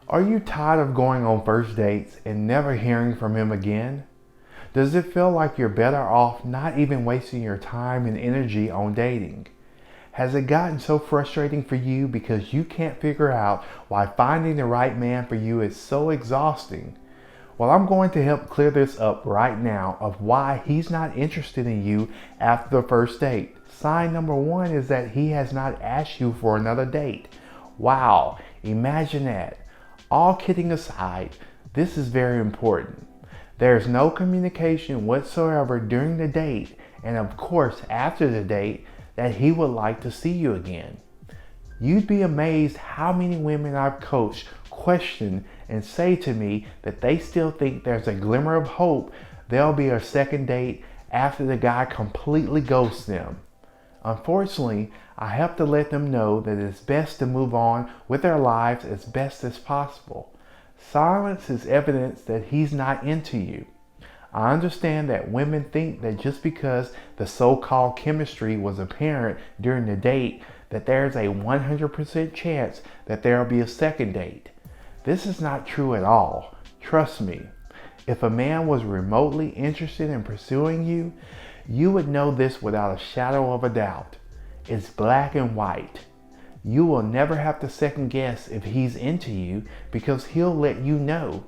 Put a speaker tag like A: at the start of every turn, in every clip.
A: Are you tired of going on first dates and never hearing from him again? Does it feel like you're better off not even wasting your time and energy on dating? Has it gotten so frustrating for you because you can't figure out why finding the right man for you is so exhausting? Well, I'm going to help clear this up right now of why he's not interested in you after the first date. Sign number one is that he has not asked you for another date. Wow, imagine that. All kidding aside, this is very important. There is no communication whatsoever during the date, and of course after the date, that he would like to see you again. You'd be amazed how many women I've coached question and say to me that they still think there's a glimmer of hope there'll be a second date after the guy completely ghosts them. Unfortunately, I have to let them know that it's best to move on with their lives as best as possible. Silence is evidence that he's not into you. I understand that women think that just because the so-called chemistry was apparent during the date, that there's a 100% chance that there'll be a second date. This is not true at all. Trust me. If a man was remotely interested in pursuing you, you would know this without a shadow of a doubt. It's black and white. You will never have to second guess if he's into you because he'll let you know.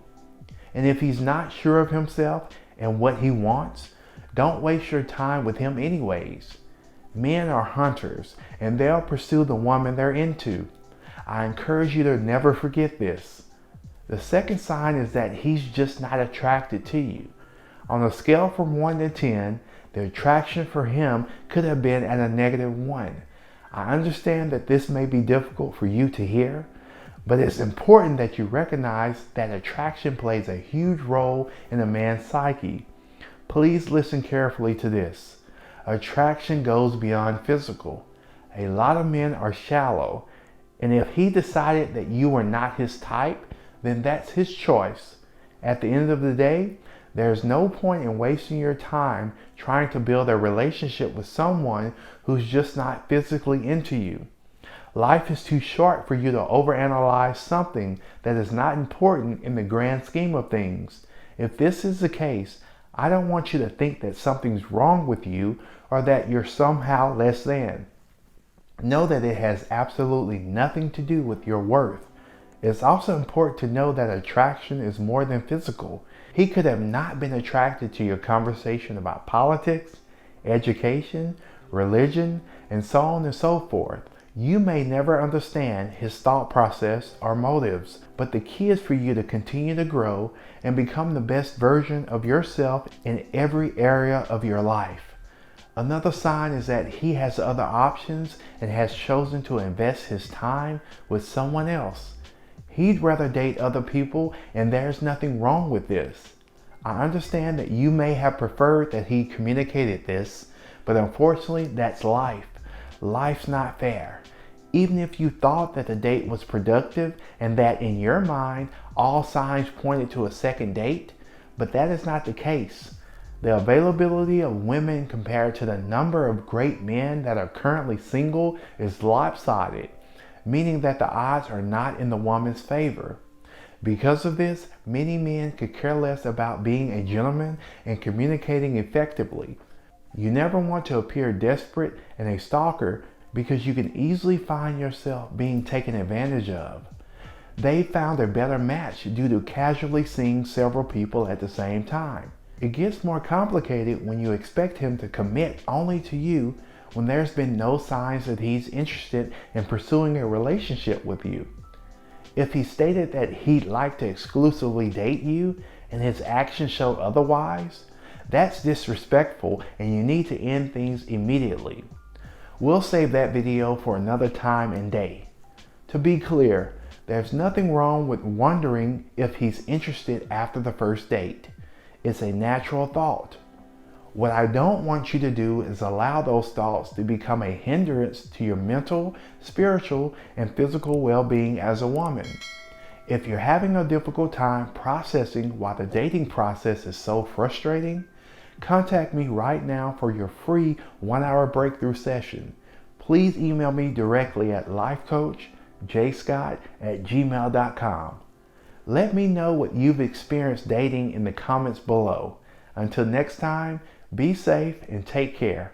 A: And if he's not sure of himself and what he wants, don't waste your time with him anyways. Men are hunters and they'll pursue the woman they're into. I encourage you to never forget this. The second sign is that he's just not attracted to you. On a scale from 1 to 10, the attraction for him could have been at a -1. I understand that this may be difficult for you to hear, but it's important that you recognize that attraction plays a huge role in a man's psyche. Please listen carefully to this. Attraction goes beyond physical. A lot of men are shallow, and if he decided that you were not his type, then that's his choice. At the end of the day, there's no point in wasting your time trying to build a relationship with someone who's just not physically into you. Life is too short for you to overanalyze something that is not important in the grand scheme of things. If this is the case, I don't want you to think that something's wrong with you or that you're somehow less than. Know that it has absolutely nothing to do with your worth. It's also important to know that attraction is more than physical. He could have not been attracted to your conversation about politics, education, religion, and so on and so forth. You may never understand his thought process or motives, but the key is for you to continue to grow and become the best version of yourself in every area of your life. Another sign is that he has other options and has chosen to invest his time with someone else. He'd rather date other people, and there's nothing wrong with this. I understand that you may have preferred that he communicated this, but unfortunately, that's life. Life's not fair. Even if you thought that the date was productive and that in your mind, all signs pointed to a second date, but that is not the case. The availability of women compared to the number of great men that are currently single is lopsided, meaning that the odds are not in the woman's favor. Because of this, many men could care less about being a gentleman and communicating effectively. You never want to appear desperate and a stalker because you can easily find yourself being taken advantage of. They found a better match due to casually seeing several people at the same time. It gets more complicated when you expect him to commit only to you when there's been no signs that he's interested in pursuing a relationship with you. If he stated that he'd like to exclusively date you and his actions show otherwise, that's disrespectful and you need to end things immediately. We'll save that video for another time and day. To be clear, there's nothing wrong with wondering if he's interested after the first date. It's a natural thought. What I don't want you to do is allow those thoughts to become a hindrance to your mental, spiritual, and physical well-being as a woman. If you're having a difficult time processing why the dating process is so frustrating, contact me right now for your free 1-hour breakthrough session. Please email me directly at lifecoachjscott@gmail.com. Let me know what you've experienced dating in the comments below. Until next time, be safe and take care.